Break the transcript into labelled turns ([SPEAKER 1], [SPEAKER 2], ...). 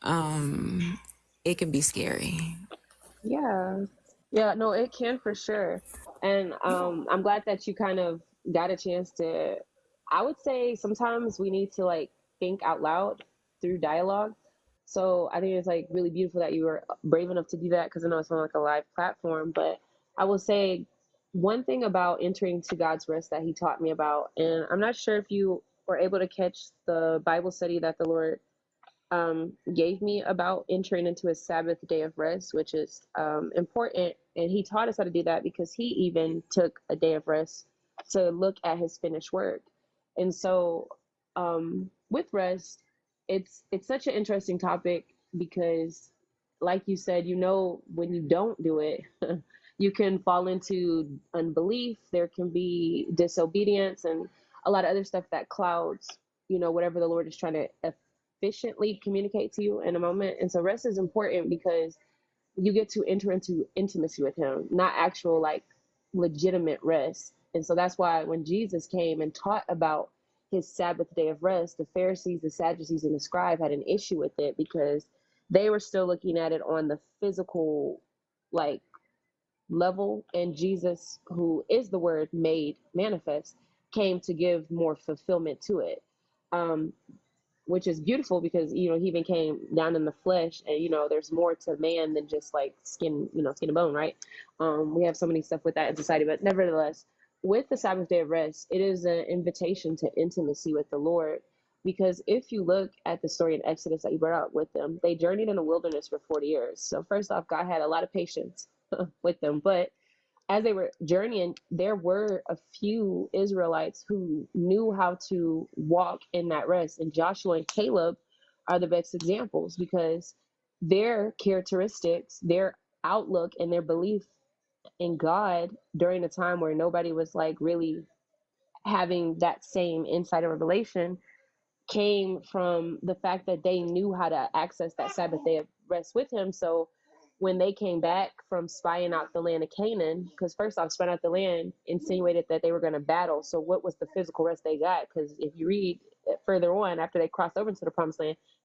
[SPEAKER 1] it can be scary.
[SPEAKER 2] Yeah. Yeah, no, it can for sure. And I'm glad that you kind of got a chance to, I would say sometimes we need to like think out loud through dialogue. So I think it's like really beautiful that you were brave enough to do that because I know it's on like a live platform. But I will say one thing about entering to God's rest that he taught me about, and I'm not sure if you were able to catch the Bible study that the Lord gave me about entering into a Sabbath day of rest, which is important. And he taught us how to do that because he even took a day of rest to look at his finished work. And so, with rest, it's such an interesting topic because, like you said, when you don't do it, you can fall into unbelief. There can be disobedience and a lot of other stuff that clouds, whatever the Lord is trying to efficiently communicate to you in a moment. And so rest is important because you get to enter into intimacy with him, not actual like legitimate rest. And so that's why when Jesus came and taught about his Sabbath day of rest, the Pharisees, the Sadducees, and the scribe had an issue with it because they were still looking at it on the physical like level, and Jesus, who is the word made manifest, came to give more fulfillment to it. Um, which is beautiful because he even came down in the flesh, and there's more to man than just like skin, skin and bone, right? We have so many stuff with that in society, but nevertheless, with the Sabbath day of rest, it is an invitation to intimacy with the Lord. Because if you look at the story in Exodus that you brought up with them, they journeyed in the wilderness for 40 years. So first off, God had a lot of patience with them, but as they were journeying, there were a few Israelites who knew how to walk in that rest. And Joshua and Caleb are the best examples because their characteristics, their outlook, and their belief in God during a time where nobody was like really having that same insight or revelation came from the fact that they knew how to access that Sabbath day of rest with him. So when they came back from spying out the land of Canaan, because first off, spying out the land insinuated that they were going to battle. So what was the physical rest they got? Because if you read further on, after they crossed over into the promised land,